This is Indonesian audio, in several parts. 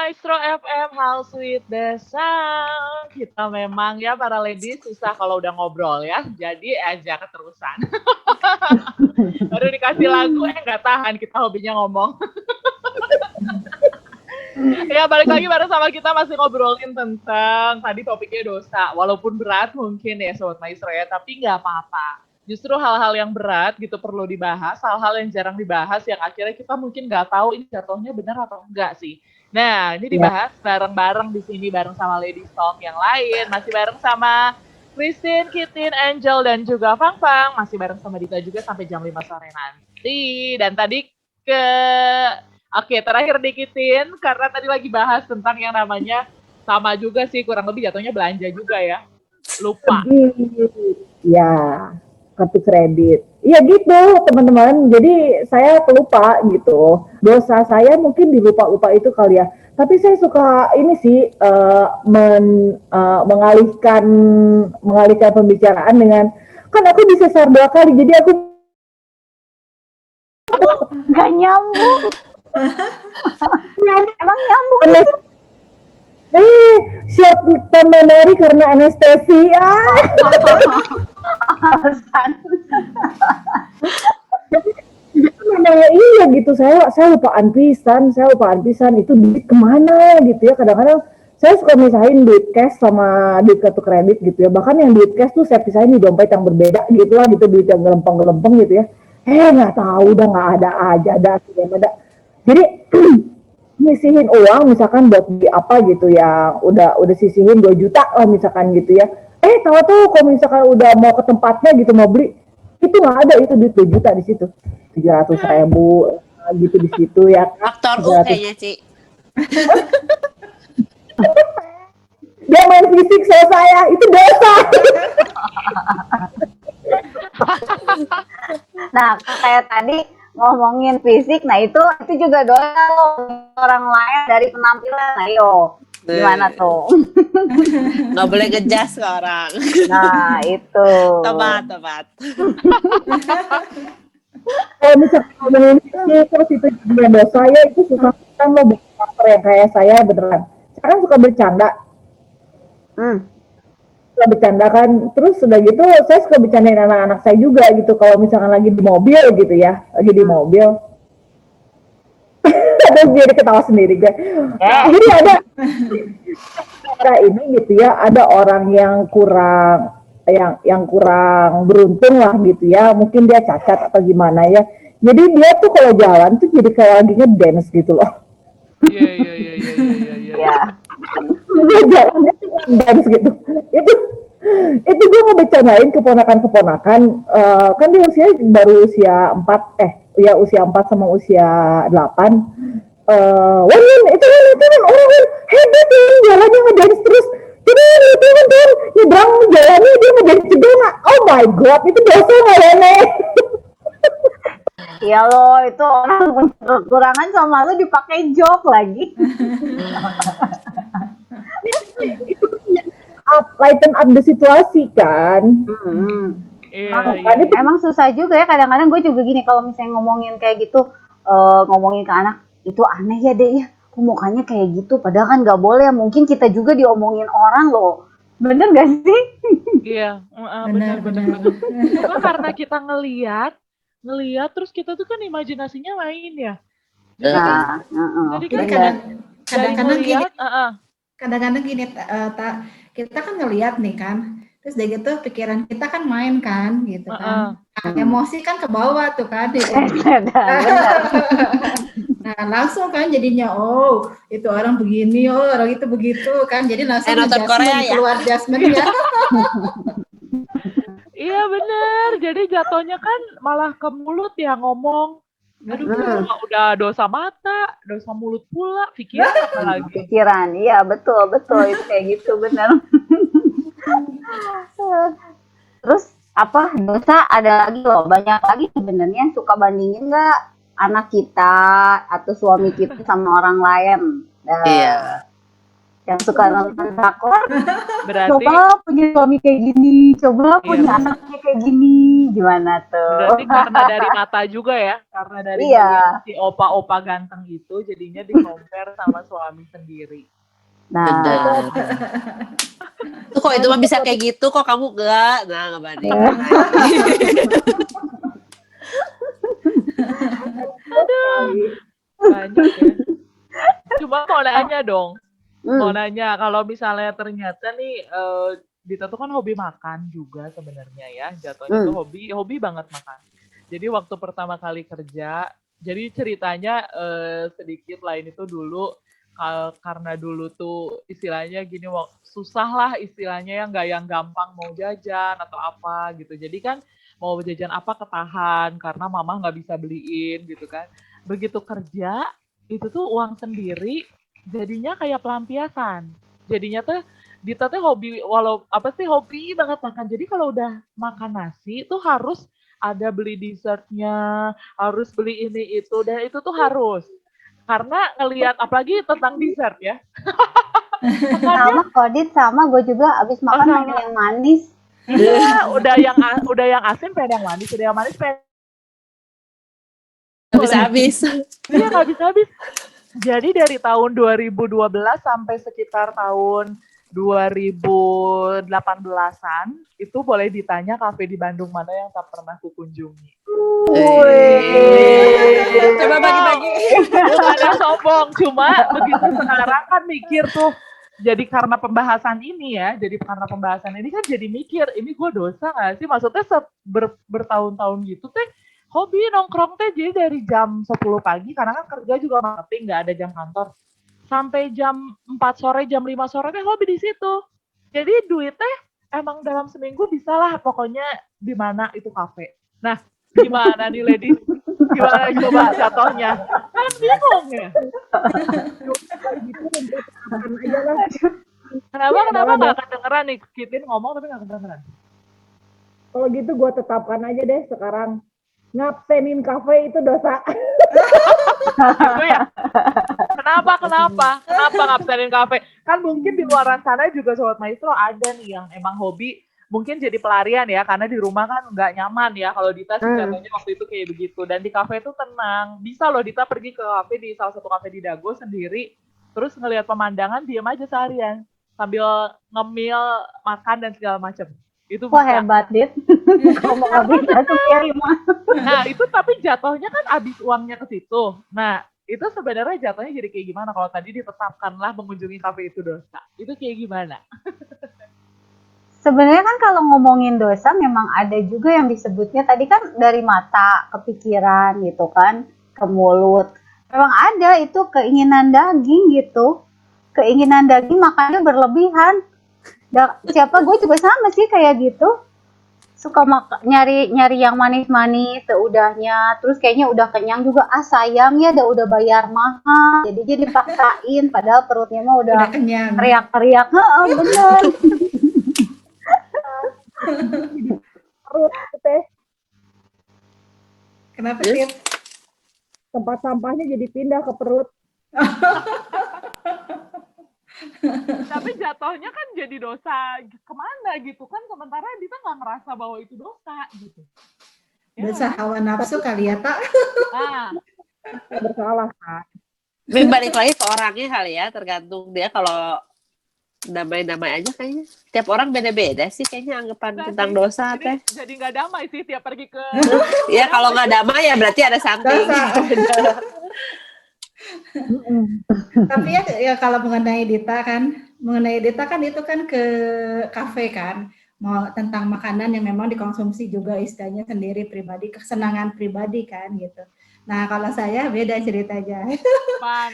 Maestro FM, How Sweet the Sound. Kita memang ya para ladies susah kalau udah ngobrol ya. Jadi aja keterusan. Baru dikasih lagu, nggak tahan kita hobinya ngomong. Ya balik lagi bareng sama kita masih ngobrolin tentang tadi topiknya dosa. Walaupun berat mungkin ya Sobat Maestro ya, tapi nggak apa-apa. Justru hal-hal yang berat gitu perlu dibahas, hal-hal yang jarang dibahas yang akhirnya kita mungkin nggak tahu ini jatuhnya benar atau enggak sih. Nah, ini dibahas bareng-bareng di sini bareng sama Lady Storm yang lain, masih bareng sama Christine, Kitin, Angel, dan juga Fang Fang, masih bareng sama Dita juga sampai jam 5 sore nanti. Dan tadi terakhir dikitin karena tadi lagi bahas tentang yang namanya sama juga sih, kurang lebih jatuhnya belanja juga ya. Lupa. Ya, kartu kredit. Iya gitu, teman-teman. Jadi saya pelupa gitu. Dosa saya mungkin dilupa-lupa itu kali ya. Tapi saya suka ini sih mengalihkan pembicaraan dengan kan aku disesar 2 kali. Jadi aku nggak nyambung. Emang nyambung itu? Siap menari karena anestesia. Iya gitu, saya lupaan pisan itu duit kemana gitu ya. Kadang-kadang saya suka misahin duit cash sama duit kartu kredit gitu ya. Bahkan yang duit cash tuh saya pisahin di dompet yang berbeda gitu lah, gitu, duit yang gelempeng-gelempeng gitu ya. Nggak tahu, udah nggak ada aja, ada. Jadi nyisihin uang misalkan buat beli apa gitu ya, udah sisihin 2 juta lah misalkan gitu ya. Tahu tuh kalau misalkan udah mau ke tempatnya gitu mau beli, itu nggak ada itu duit 2 juta di situ. 700.000 gitu di situ ya. Faktor U kayaknya, Ci. Dia main fisik sama saya, itu dosa. Nah, kayak tadi ngomongin fisik, nah itu juga dosa loh orang lain dari penampilan. Ayo, gimana tuh? Nggak boleh ngejas ke orang. Nah, itu. Tepat. Kalau misalnya ngomongin fisik, terus itu juga dosa ya, itu susah kan lo bukan yang kayak saya beneran. Sekarang suka bercanda. Suka bercanda kan, terus udah gitu saya suka bercandain anak-anak saya juga gitu kalau misalkan lagi di mobil gitu ya, lagi di mobil. Terus jadi ketawa sendiri guys. Jadi ada ini gitu ya, ada orang yang kurang beruntung lah gitu ya, mungkin dia cacat atau gimana ya. Jadi dia tuh kalau jalan tuh jadi kayak lagi ngedance gitu loh. Iya. Dia jalannya dance gitu. Itu gue mau bercandain keponakan kan dia baru usia 4 sama usia 8. Wah, itu kan orang hebat nih, jalannya ngedance terus. Jadi itu kan nyebrang jalannya dia ngedance juga nggak? Oh my god, itu dosa nggak ya, Nek? Iya loh, itu orang punya kekurangan sama lu dipakai joke lagi. Lighten up the situasi kan. Emang susah juga ya, kadang-kadang gue juga gini kalau misalnya ngomongin kayak gitu, ngomongin ke anak itu aneh ya deh ya, kok mukanya kayak gitu, padahal kan nggak boleh, mungkin kita juga diomongin orang loh, bener gak sih? Iya, benar. Itu karena kita ngelihat terus kita tuh kan imajinasinya main ya. Jadi kan kadang-kadang gini, kita kan ngelihat nih kan, terus dari gitu pikiran kita kan main kan gitu kan. Emosi kan ke bawah tuh kan. Nah, langsung kan jadinya itu orang begini, orang itu begitu kan. Jadi langsung keluar adjustment-nya. Iya benar. Jadi jatuhnya kan malah ke mulut ya ngomong. Aduh, udah dosa mata, dosa mulut pula, pikiran apa lagi? Pikiran, iya betul itu kayak gitu benar. Terus apa dosa ada lagi loh, banyak lagi sebenarnya. Suka bandingin nggak anak kita atau suami kita sama orang lain? Iya. yang suka nonton drakor, Berarti coba punya suami kayak gini, coba Iya, punya anaknya kayak gini, gimana berarti tuh? karena dari mata juga ya, karena dari Iya. ngeliat si opa-opa ganteng itu, jadinya di-compare sama suami sendiri. Nah, Bener. Tuh kok itu mah bisa kayak gitu, kok kamu enggak? Nah, ngebandingin lagi. Banyak ya. Cuma mau nanya dong, mau hmm, nanya kalau misalnya ternyata nih Dita tuh kan hobi makan juga sebenarnya ya, jatuhnya tuh hmm, hobi banget makan. Jadi waktu pertama kali kerja, jadi ceritanya sedikit lain itu dulu karena dulu tuh istilahnya gini, susah lah istilahnya ya, nggak yang gampang mau jajan atau apa gitu. Jadi kan mau jajan apa ketahan karena mama nggak bisa beliin gitu kan. Begitu kerja itu tuh uang sendiri, jadinya kayak pelampiasan. Jadinya tuh Dita tuh hobi, walau apa sih hobi banget makan. Jadi kalau udah makan nasi tuh harus ada beli dessertnya, harus beli ini itu, dan itu tuh harus. Karena ngelihat apalagi tentang dessert ya. Makannya sama Kodit, sama gue juga abis makan sama. pengen yang manis. Iya, udah yang asin pengen yang manis, udah yang manis pengen Nggak bisa habis. iya nggak bisa habis. Jadi dari tahun 2012 sampai sekitar tahun 2018-an itu boleh ditanya kafe di Bandung mana yang tak pernah kukunjungi. Coba bagi-bagi. Bukan yang sombong, cuma begitu sekarang kan mikir tuh. Jadi karena pembahasan ini ya, jadi karena pembahasan ini kan jadi mikir, ini gue dosa nggak sih? Maksudnya bertahun-tahun gitu teh, hobi nongkrong teh jadi dari jam 10 pagi, karena kan kerja juga marketing, nggak ada jam kantor. Sampai jam 4 sore, jam 5 sore teh hobi di situ. Jadi duit teh emang dalam seminggu bisa lah pokoknya di mana itu kafe. Nah, gimana nih ladies? Gimana coba jatuhnya? Kan bingung ya. Kenapa nggak kedengeran nih? Kitin ngomong tapi nggak kedengeran. Kalau gitu gue tetapkan aja deh sekarang. Ngabsenin kafe itu dosa. Gitu ya. Kenapa ngabsenin kafe? Kan mungkin di luar sana juga Sobat Maestro ada nih yang emang hobi mungkin jadi pelarian ya, karena di rumah kan nggak nyaman ya. Kalau Dita sih katanya waktu itu kayak begitu. Dan di kafe itu tenang. Bisa loh Dita pergi ke kafe di salah satu kafe di Dago sendiri, terus ngelihat pemandangan, diem aja seharian sambil ngemil, makan dan segala macam. Itu Wah bisa. hebat, Dit. Kalau mau habis satu kiri mah. Nah, itu tapi jatuhnya kan habis uangnya ke situ. Nah, itu sebenarnya jatuhnya jadi kayak gimana kalau tadi ditetapkanlah mengunjungi kafe itu dosa? Itu kayak gimana? Sebenarnya kan kalau ngomongin dosa memang ada juga yang disebutnya tadi kan dari mata ke pikiran gitu kan, ke mulut. Memang ada itu keinginan daging gitu. Keinginan daging makannya berlebihan. Siapa gue juga sama sih kayak gitu. Suka nyari yang manis-manis seudahnya, terus kayaknya udah kenyang juga, sayang ya udah bayar mahal, jadi dipaksain padahal perutnya mah udah kenyang. teriak-teriak. Bener. Perut teh. Kenapa sih? Tempat sampahnya jadi pindah ke perut. Tapi jatuhnya kan jadi dosa kemana gitu kan, sementara Dita nggak ngerasa bahwa itu dosa gitu. Ya, Dosa hawa nafsu kali ya, Tak? nah, Bersalah kan. Balik lagi ke orangnya kali ya, tergantung dia. Kalau damai-damai aja kayaknya. Tiap orang beda-beda sih kayaknya anggapan tentang dosa teh. jadi nggak damai sih tiap pergi ke. Ya kalau nggak damai ya berarti ada something. Tapi ya kalau mengenai Dita kan itu kan ke kafe kan, mau tentang makanan yang memang dikonsumsi juga istilahnya sendiri pribadi, kesenangan pribadi kan gitu. Nah kalau saya beda ceritanya.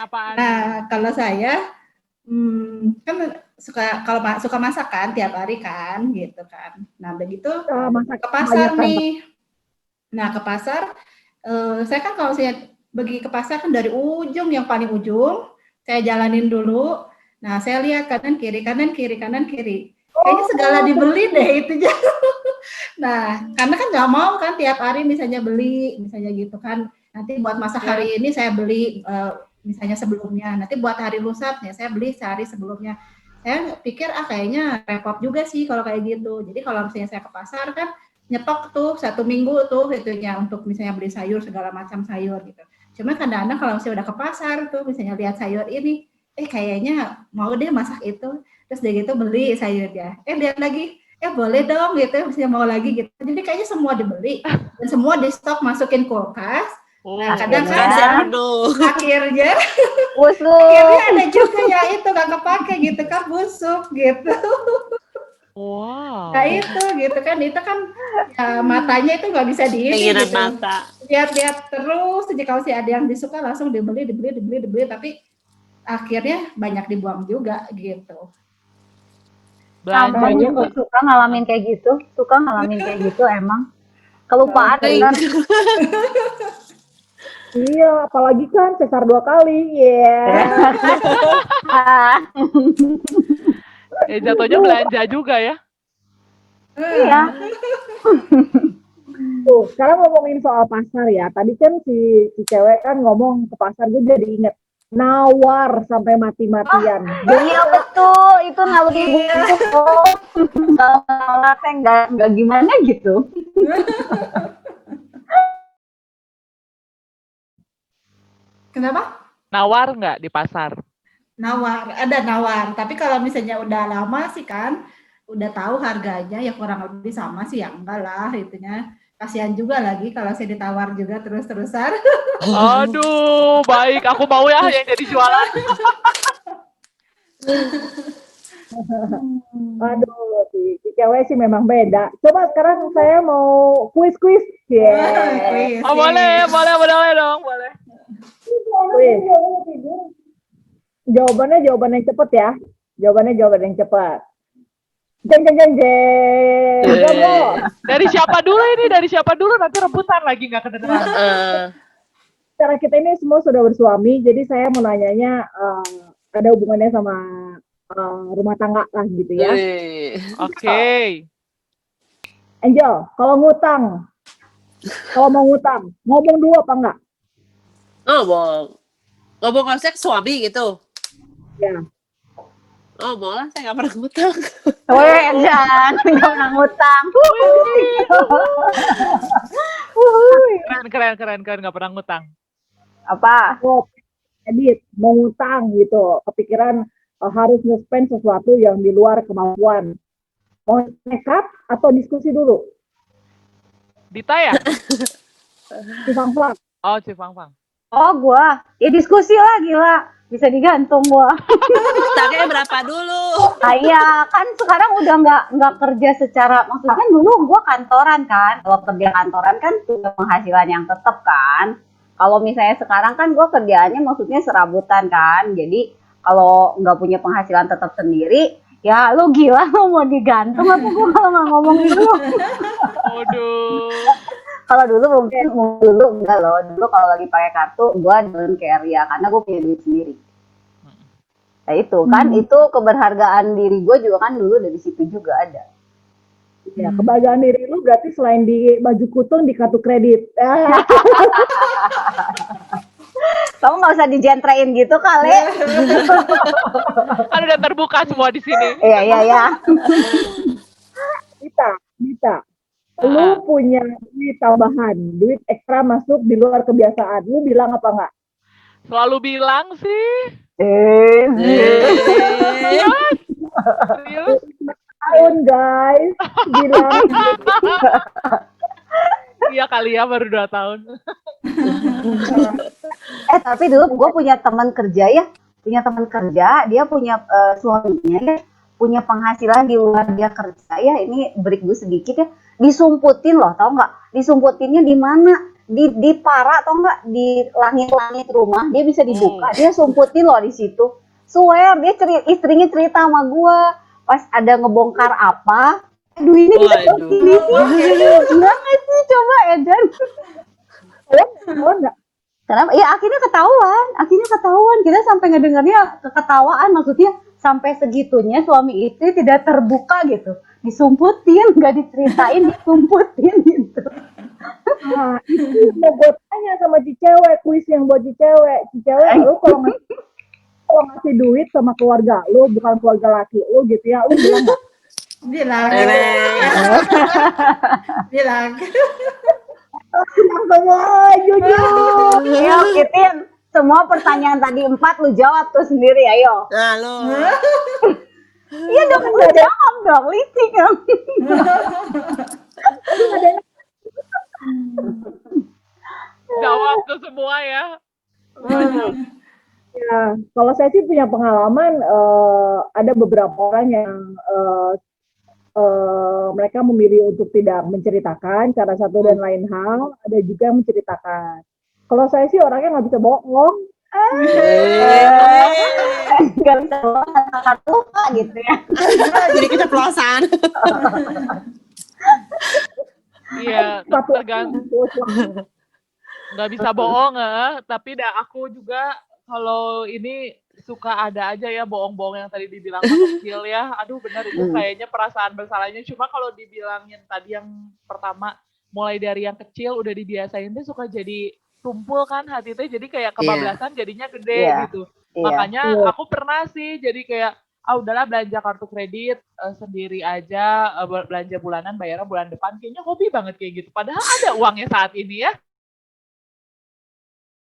Apaan? Nah kalau saya kan suka masak kan tiap hari kan gitu kan. Nah begitu ke pasar nih. Nah ke pasar saya kan kalau saya pergi ke pasar kan dari ujung yang paling ujung saya jalanin dulu. Nah saya lihat kanan kiri. Kayaknya segala dibeli deh itu. Nah karena kan nggak mau kan tiap hari misalnya beli misalnya gitu kan. Nanti buat masak hari ini saya beli misalnya sebelumnya. Nanti buat hari lusatnya saya beli sehari sebelumnya. Saya pikir kayaknya repot juga sih kalau kayak gitu. Jadi kalau misalnya saya ke pasar kan nyetok tuh 1 minggu tuh itunya untuk misalnya beli sayur segala macam sayur gitu. Cuma kadang-kadang kalau misalnya udah ke pasar tuh misalnya lihat sayur ini, kayaknya mau deh masak itu. Terus dia gitu beli sayurnya. Lihat lagi, boleh dong gitu, misalnya mau lagi gitu. Jadi kayaknya semua dibeli dan semua di stok masukin kulkas. Nah, kadang kan akhirnya busuk. ada juga ya itu gak kepake gitu kan, busuk gitu. Wow. Nah itu gitu kan, itu kan ya, matanya itu nggak bisa diisi gitu. Mata. Lihat-lihat terus, jadi kalau ada yang disuka langsung dibeli, tapi akhirnya banyak dibuang juga gitu. Sama juga suka ngalamin kayak gitu, emang kelupaan bener. Iya, apalagi kan sesar 2 kali, Jatuhnya belanja juga ya. Iya. Tuh, sekarang ngomongin soal pasar ya. Tadi kan si cewek kan ngomong ke pasar, gue jadi inget nawar sampai mati-matian. Iya betul, itu naluri itu kok. Kalau nggak gimana gitu. Kenapa? Nawar nggak di pasar? Nawar, ada nawar. Tapi kalau misalnya udah lama sih kan, udah tahu harganya ya kurang lebih sama sih ya enggak lah itunya. Kasihan juga lagi kalau saya ditawar juga terus-terusan. Aduh, baik. Aku mau ya yang jadi jualan. Aduh, si cewek sih memang beda. Coba sekarang saya mau kuis. Oh, boleh dong, boleh. Kuis. Jawabannya yang cepet ya. Jawaban yang cepet. Jeng. Dari siapa dulu? Nanti rebutan lagi nggak kedengeran. Cara kita ini semua sudah bersuami, jadi saya mau nanyanya ada hubungannya sama rumah tangga lah gitu ya. Oke. Angel, kalau mau ngutang, ngomong dulu apa enggak? Ngomong konsep suami gitu. Ya. Oh, malah saya nggak pernah ngutang. Jangan nggak pernah ngutang. Keren nggak pernah ngutang. Apa? Edit, mau ngutang gitu, kepikiran harus nge-spend sesuatu yang di luar kemampuan. Mau nekat atau diskusi dulu? Dita ya? Cifang-fang. Oh, Cifang-fang. Oh, gua. Ya diskusi lah, gila. Bisa digantung gua. Ngutangnya berapa dulu? Iya, kan sekarang udah nggak kerja secara, maksudnya kan dulu gua kantoran kan. Kalau kerja kantoran kan punya penghasilan yang tetap kan. Kalau misalnya sekarang kan gua kerjaannya maksudnya serabutan kan. Jadi kalau nggak punya penghasilan tetap sendiri, ya lu gila, lu mau digantung apa gua kalau nggak ngomong dulu. Aduh. Kalau dulu dulu enggak loh. Dulu kalau lagi pakai kartu gua don't care ya, karena gua punya duit sendiri. Nah itu kan, itu keberhargaan diri gue juga kan dulu dari situ juga ada. Ya, kebahagiaan diri lu berarti selain di baju kutung di kartu kredit. Kamu nggak usah dijentrein gitu kali. Kan udah terbuka semua di sini. Iya. Dita. Lu punya duit tambahan, duit ekstra masuk di luar kebiasaan. Lu bilang apa enggak? Selalu bilang sih. Serius? Tahun guys, bilang. Iya kali ya, baru 2 tahun. Tapi dulu gue punya teman kerja, dia punya suaminya ya, punya penghasilan di luar dia kerja ya. Ini break gue sedikit ya, disumputin loh, tau nggak? Disumputinnya di mana? Di para atau enggak di langit-langit rumah, dia bisa dibuka, dia sumputin loh di situ. Swear, istrinya cerita sama gue pas ada ngebongkar apa, duitnya bisa begini sih. Enggak sih, coba Edan. Enggak. Kenapa? Ya akhirnya ketahuan. Kita sampai ngedengarnya keketawaan, maksudnya sampai segitunya suami istri tidak terbuka gitu. Disumputin, nggak diceritain, disumputin gitu. Nah, itu mau gue tanya sama si cewek, kuis yang buat si cewek. Si cewek, lu kalau ngasih duit sama keluarga lu, bukan keluarga laki lu gitu ya, lu bilang nggak? Bilang, bilang. Bilang semua, jujur. Ayo Kitin, semua pertanyaan tadi 4 lu jawab tuh sendiri, ayo. Nah, lo. Iya dong, lu jawab dong, licik dong. Jawab tuh semua ya. Ya, kalau saya sih punya pengalaman, ada beberapa orang yang mereka memilih untuk tidak menceritakan cara satu dan lain hal, ada juga yang menceritakan. Kalau saya sih orangnya nggak bisa bohong. Gak bisa satu gitu ya. Jadi keceplosan. Iya, tergantung. Nggak bisa bohong tapi aku juga kalau ini suka ada aja ya bohong-bohong yang tadi dibilang kecil ya. Aduh benar itu kayaknya perasaan bersalahnya. Cuma kalau dibilangin tadi yang pertama mulai dari yang kecil udah dibiasain tuh suka jadi tumpul kan hati teh jadi kayak kebablasan jadinya gede gitu. Makanya aku pernah sih jadi kayak udahlah belanja kartu kredit sendiri aja, belanja bulanan bayarnya bulan depan. Kayaknya hobi banget kayak gitu. Padahal ada uangnya saat ini ya.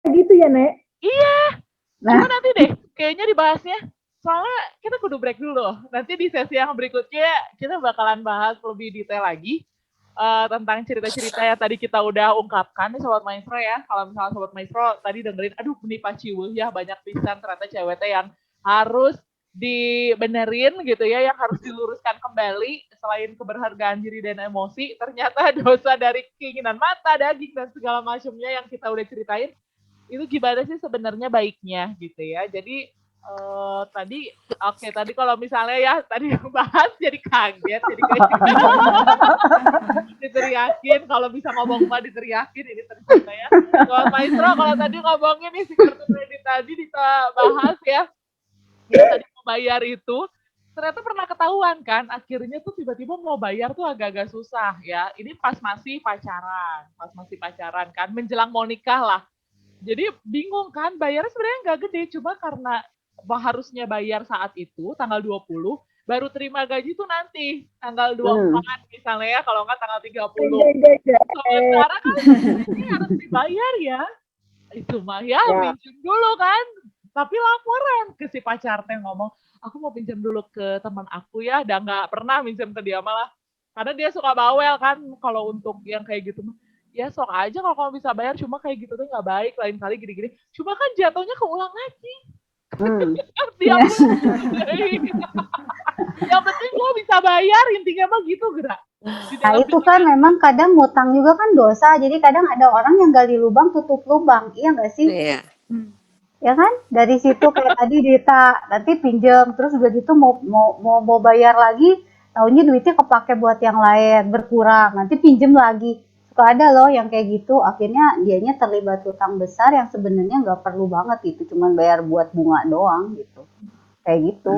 Gitu ya, Nek? Iya. Cuma nanti deh, kayaknya dibahasnya. Soalnya kita kudu break dulu. Nanti di sesi yang berikutnya kita bakalan bahas lebih detail lagi tentang cerita-cerita yang tadi kita udah ungkapkan nih Sobat Maestro ya. Kalau misalnya Sobat Maestro tadi dengerin, aduh ini paciwuh ya banyak pisan ternyata cewek yang harus dibenerin gitu ya, yang harus diluruskan kembali. Selain keberhargaan diri dan emosi, ternyata dosa dari keinginan mata, daging, dan segala macamnya yang kita udah ceritain itu gimana sih sebenarnya baiknya gitu ya. Jadi tadi kalau misalnya ya tadi yang bahas jadi kaget, jadi kayak diteriakin kalau bisa ngomong mah diteriakin ini ternyata ya. Kalau Maestro kalau tadi ngomongin nih si kartu kredit tadi kita bahas ya. Yang tadi mau bayar itu ternyata pernah ketahuan kan akhirnya tuh tiba-tiba mau bayar tuh agak-agak susah ya. Ini pas masih pacaran kan menjelang mau nikah lah. Jadi bingung kan, bayarnya sebenarnya nggak gede, cuma karena harusnya bayar saat itu, tanggal 20, baru terima gaji tuh nanti, tanggal 24 misalnya ya, kalau nggak tanggal 30. Sementara kan ini harus dibayar ya. Itu mah ya, pinjam dulu kan. Tapi laporan ke si pacar teh ngomong, aku mau pinjam dulu ke teman aku ya, dan nggak pernah pinjam ke dia malah. Karena dia suka bawel kan, kalau untuk yang kayak gitu mah. Ya sok aja kalau kamu bisa bayar, cuma kayak gitu tuh nggak baik, lain kali gini-gini. Cuma kan jatuhnya keulang lagi. Tiap yang penting lo bisa bayar, intinya mah gitu gerak. Nah itu kan memang kadang ngutang juga kan dosa, jadi kadang ada orang yang gali lubang tutup lubang, iya nggak sih? Iya. Ya kan dari situ kayak tadi Dita nanti pinjam terus udah gitu mau bayar lagi, tahunya duitnya kepake buat yang lain, berkurang, nanti pinjam lagi. Suka ada loh yang kayak gitu, akhirnya dianya terlibat hutang besar yang sebenarnya nggak perlu banget gitu, cuman bayar buat bunga doang gitu, kayak gitu.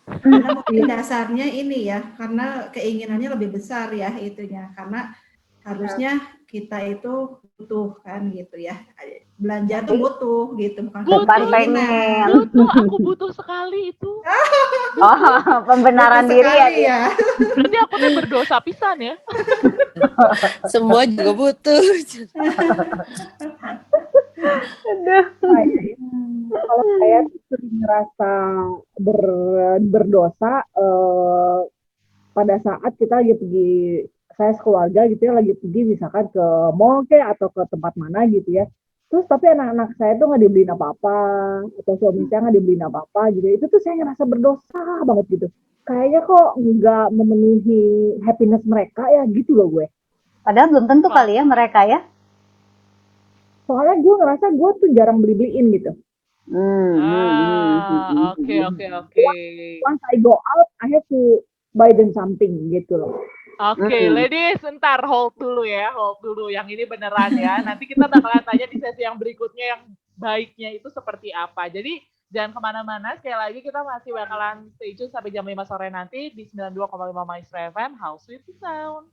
Karena mungkin dasarnya ini ya, karena keinginannya lebih besar ya itunya, karena harusnya kita itu butuh kan gitu ya, belanja tuh butuh gitu, bukan pengen. Butuh, aku butuh sekali itu. Pembenaran diri ya. Berarti aku tuh berdosa pisan ya. Semua juga butuh. Kalau saya sering ngerasa berdosa pada saat kita lagi pergi, saya sekeluarga gitu ya, lagi pergi misalkan ke mall kayak atau ke tempat mana gitu ya. Terus tapi anak-anak saya tuh nggak dibeliin apa-apa, atau suami saya nggak dibeliin apa-apa gitu. Itu tuh saya ngerasa berdosa banget gitu. Kayaknya kok nggak memenuhi happiness mereka ya gitu loh gue. Padahal belum tentu kali ya mereka ya. Soalnya gue ngerasa gue tuh jarang beli-beliin gitu. Oke. Once I go out, I have to buy them something gitu loh. Oke, ladies, ntar hold dulu. Yang ini beneran ya. Nanti kita bakalan tanya di sesi yang berikutnya yang baiknya itu seperti apa. Jadi jangan kemana-mana. Sekali lagi kita masih bakalan stay tune sampai jam 5 sore nanti di 92,5 Maestro FM, House with the Sound.